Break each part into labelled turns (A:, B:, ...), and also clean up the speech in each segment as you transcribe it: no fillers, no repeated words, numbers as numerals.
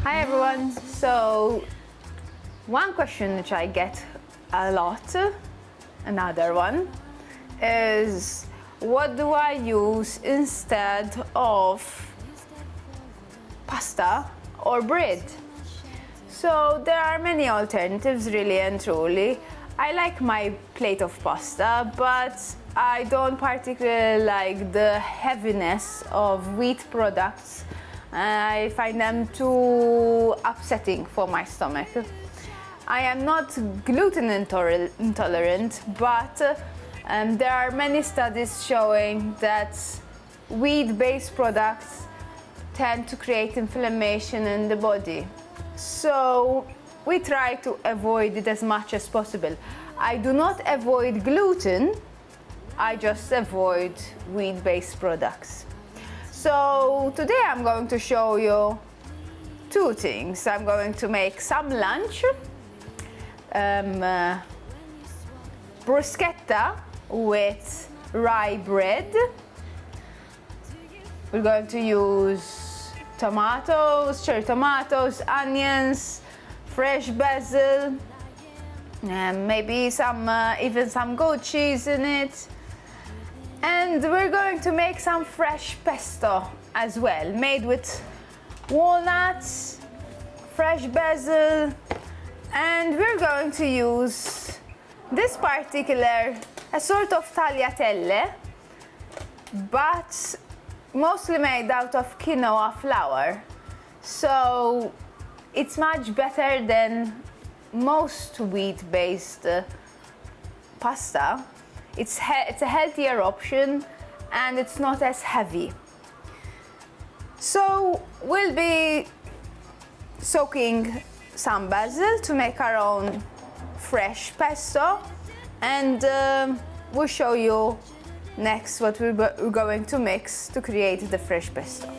A: Hi everyone. So one question which I get a lot, another one, is what do I use instead of pasta or bread? So there are many alternatives, really and truly. I like my plate of pasta, but I don't particularly like the heaviness of wheat products. I find them too upsetting for my stomach. I am not gluten intolerant, but there are many studies showing that wheat-based products tend to create inflammation in the body. So we try to avoid it as much as possible. I do not avoid gluten, I just avoid wheat-based products. So today I'm going to show you two things. I'm going to make some lunch, bruschetta with rye bread. We're going to use tomatoes, cherry tomatoes, onions, fresh basil, and maybe even some goat cheese in it. And we're going to make some fresh pesto as well, made with walnuts, fresh basil, and we're going to use this particular, a sort of tagliatelle, but mostly made out of quinoa flour. So it's much better than most wheat-based pasta. It's a healthier option and it's not as heavy. So we'll be soaking some basil to make our own fresh pesto, and we'll show you next what we're going to mix to create the fresh pesto.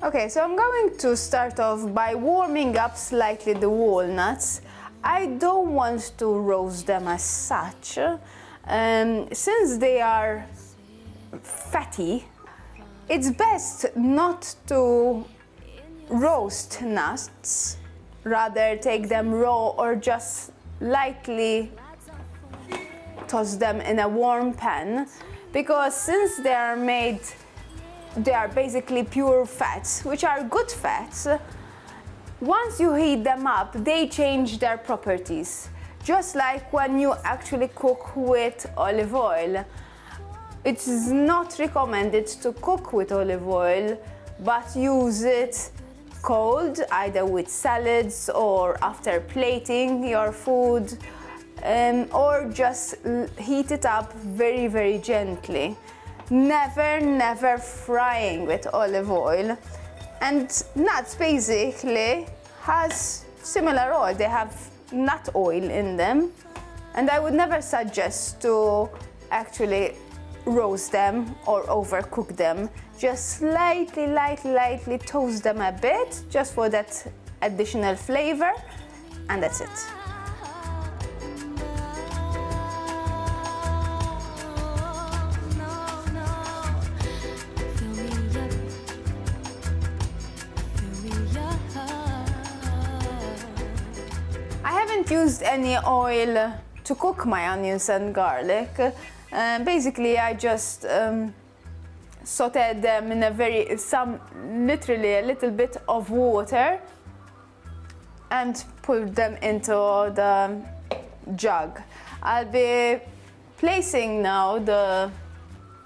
A: Okay, so I'm going to start off by warming up slightly the walnuts. I don't want to roast them as such, since they are fatty. It's best not to roast nuts, rather take them raw or just lightly toss them in a warm pan, because since they are basically pure fats, which are good fats. Once you heat them up, they change their properties. Just like when you actually cook with olive oil. It is not recommended to cook with olive oil, but use it cold, either with salads or after plating your food, or just heat it up very, very gently. Never frying with olive oil. And nuts basically has similar oil. They have nut oil in them, and I would never suggest to actually roast them or overcook them. Just lightly toast them a bit, just for that additional flavor, and that's it. Used any oil to cook my onions and garlic. Basically I just sauteed them in literally a little bit of water and pulled them into the jug. I'll be placing now the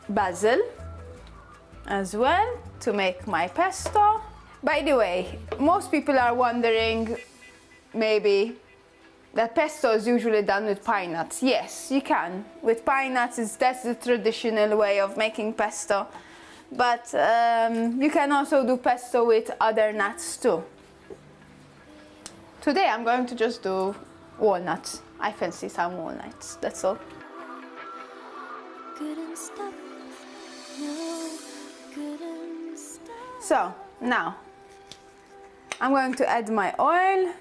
A: basil as well to make my pesto. By the way, most people are wondering maybe that pesto is usually done with pine nuts. Yes, you can. With pine nuts, that's the traditional way of making pesto. But you can also do pesto with other nuts too. Today I'm going to just do walnuts. I fancy some walnuts, that's all. So now I'm going to add my oil.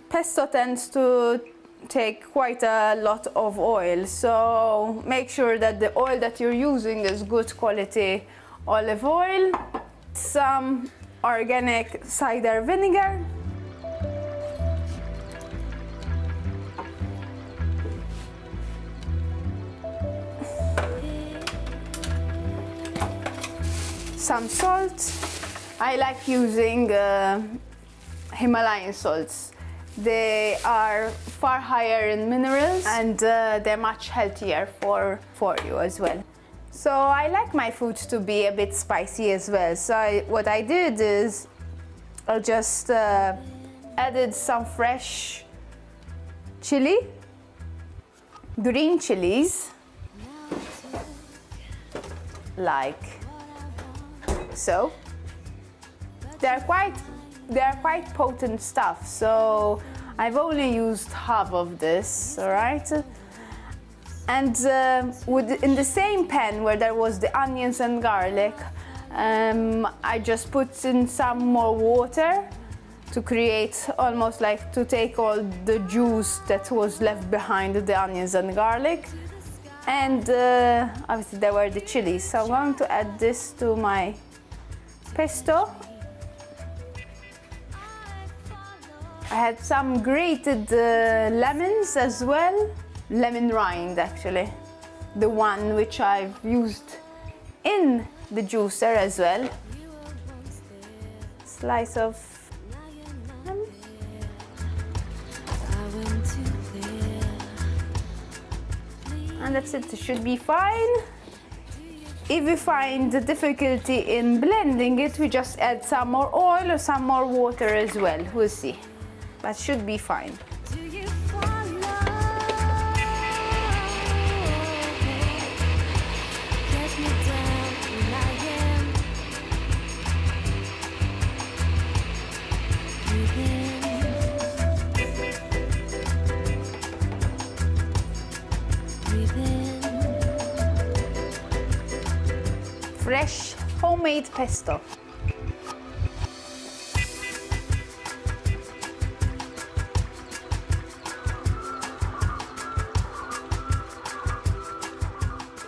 A: Pesto tends to take quite a lot of oil, so make sure that the oil that you're using is good quality olive oil. Some organic cider vinegar, some salt. I like using Himalayan salts. They are far higher in minerals and they're much healthier for you as well. So I like my food to be a bit spicy as well. So what I did is I just added some fresh chili, green chilies, like so. They're quite potent stuff, so I've only used half of this, all right? And in the same pan where there was the onions and garlic, I just put in some more water to create almost like to take all the juice that was left behind the onions and garlic. And obviously there were the chilies, so I'm going to add this to my pesto. I had some grated lemons as well, lemon rind actually, the one which I've used in the juicer as well. Slice of lemon. And that's it, it should be fine. If we find the difficulty in blending it, we just add some more oil or some more water as well, we'll see. But should be fine. Fresh homemade pesto.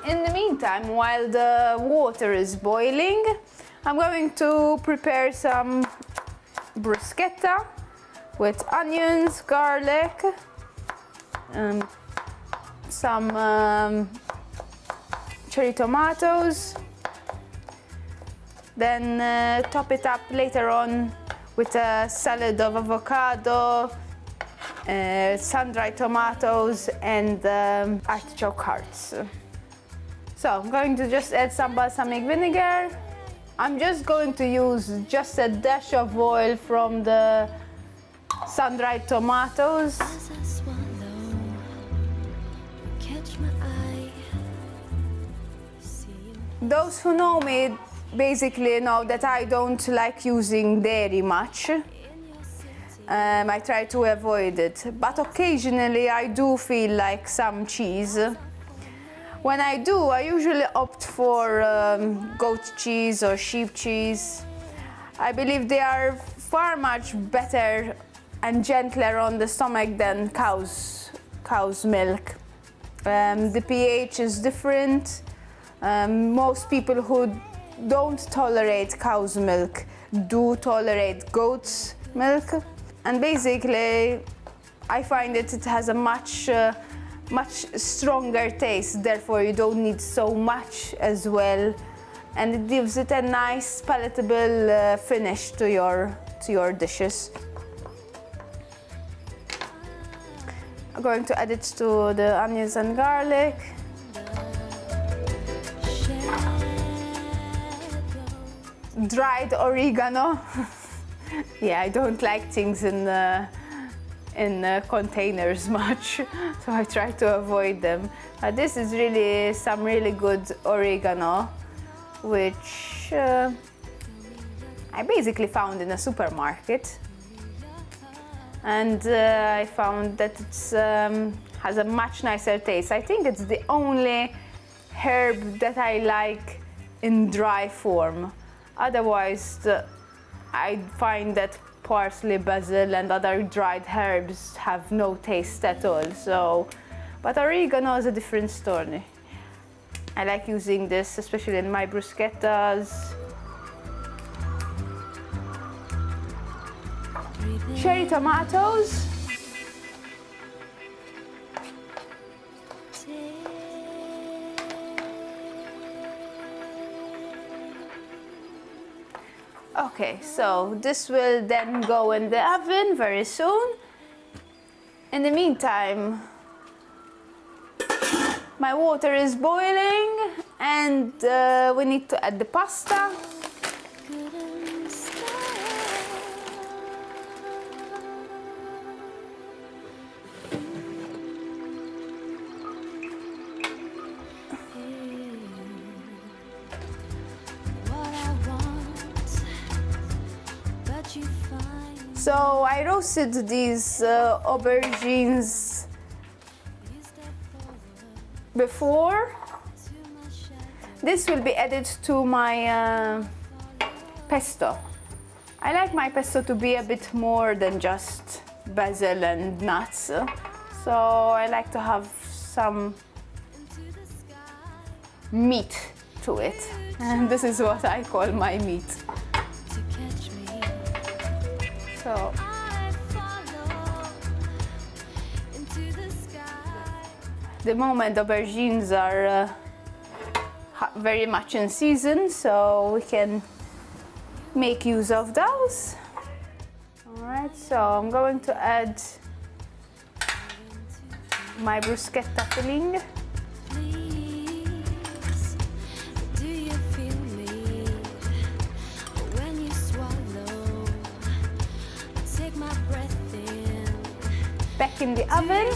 A: In the meantime, while the water is boiling, I'm going to prepare some bruschetta with onions, garlic, some cherry tomatoes. Then top it up later on with a salad of avocado, sun-dried tomatoes, and artichoke hearts. So I'm going to just add some balsamic vinegar. I'm just going to use just a dash of oil from the sun-dried tomatoes. Those who know me basically know that I don't like using dairy much. I try to avoid it, but occasionally I do feel like some cheese. When I do, I usually opt for goat cheese or sheep cheese. I believe they are far much better and gentler on the stomach than cow's milk. The pH is different. Most people who don't tolerate cow's milk do tolerate goat's milk, and basically I find that it has a much stronger taste, therefore you don't need so much as well, and it gives it a nice palatable finish to your dishes. I'm going to add it to the onions and garlic. Dried oregano. Yeah, I don't like things in containers much, so I try to avoid them. This is really some really good oregano, which I basically found in a supermarket, and I found that it has a much nicer taste. I think it's the only herb that I like in dry form. Otherwise, I find that parsley, basil, and other dried herbs have no taste at all. So, but oregano is a different story. I like using this, especially in my bruschettas. Cherry tomatoes. Okay, so this will then go in the oven very soon. In the meantime, my water is boiling and we need to add the pasta. So I roasted these aubergines before. This will be added to my pesto. I like my pesto to be a bit more than just basil and nuts. So I like to have some meat to it. And this is what I call my meat. So the moment aubergines are very much in season, so we can make use of those. All right, so I'm going to add my bruschetta filling. Back in the oven.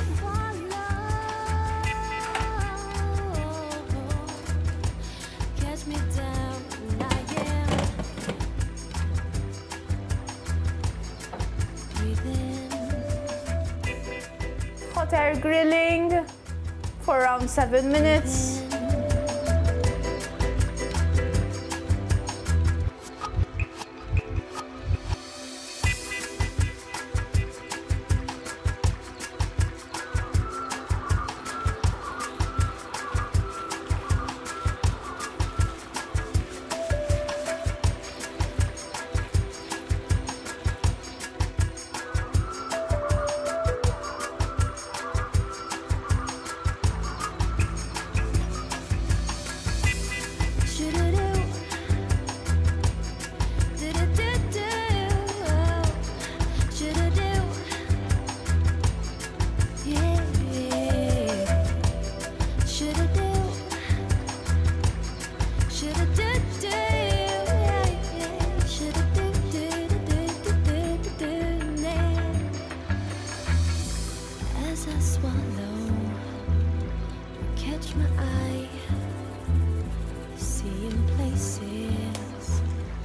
A: Hot air grilling for around 7 minutes.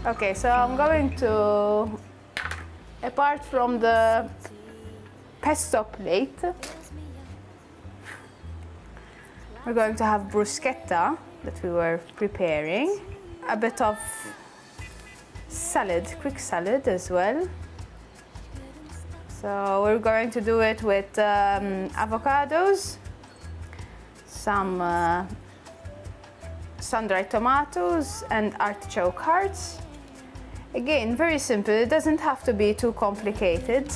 A: Okay, so I'm going to, apart from the pesto plate, we're going to have bruschetta that we were preparing, a bit of salad, quick salad as well. So we're going to do it with avocados, some sun-dried tomatoes and artichoke hearts. Again, very simple, it doesn't have to be too complicated.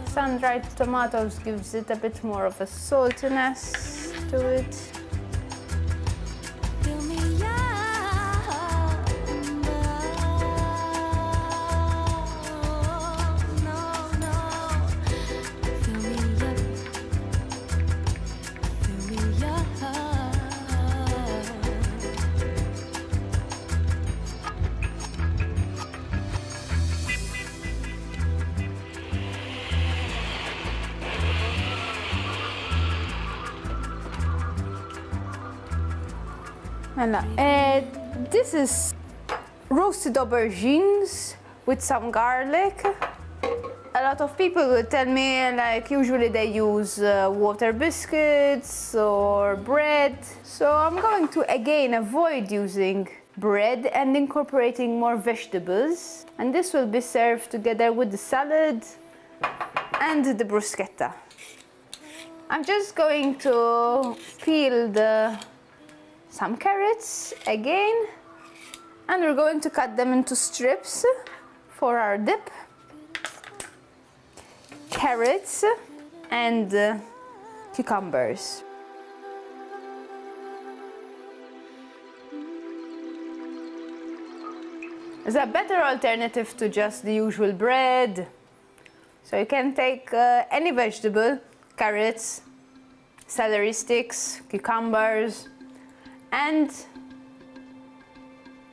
A: Sun-dried tomatoes gives it a bit more of a saltiness to it. Voilà. This is roasted aubergines with some garlic. A lot of people will tell me, like, usually they use water biscuits or bread. So I'm going to again avoid using bread and incorporating more vegetables. And this will be served together with the salad and the bruschetta. I'm just going to peel some carrots again, and we're going to cut them into strips for our dip. Carrots and cucumbers. It's a better alternative to just the usual bread. So you can take any vegetable, carrots, celery sticks, cucumbers, and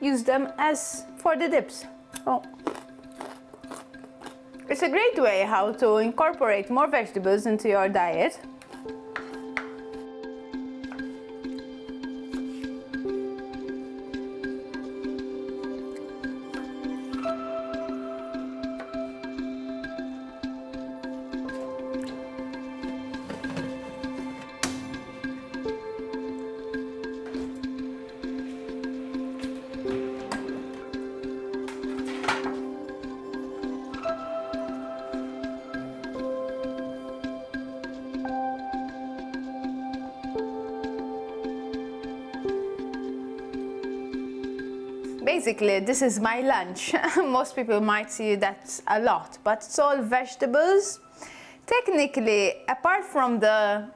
A: use them as for the dips. Oh. It's a great way how to incorporate more vegetables into your diet. Basically, this is my lunch. Most people might see that's a lot, but it's all vegetables. Technically, apart from the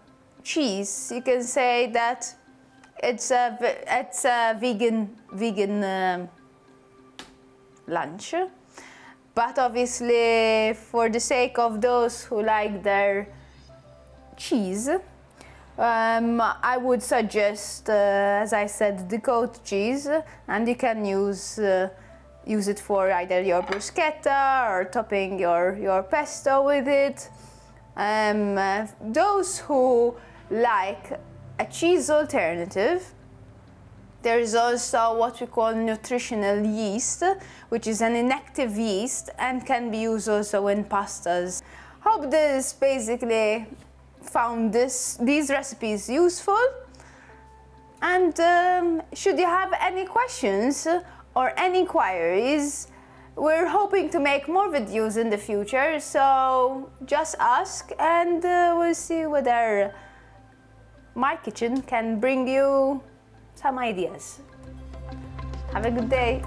A: cheese, you can say that it's a vegan lunch. But obviously, for the sake of those who like their cheese, I would suggest, as I said, the goat cheese, and you can use it for either your bruschetta or topping your pesto with it. Those who like a cheese alternative, there is also what we call nutritional yeast, which is an inactive yeast and can be used also in pastas. Hope this basically found these recipes useful, and should you have any questions or any queries, we're hoping to make more videos in the future, so just ask and we'll see whether my kitchen can bring you some ideas. Have a good day.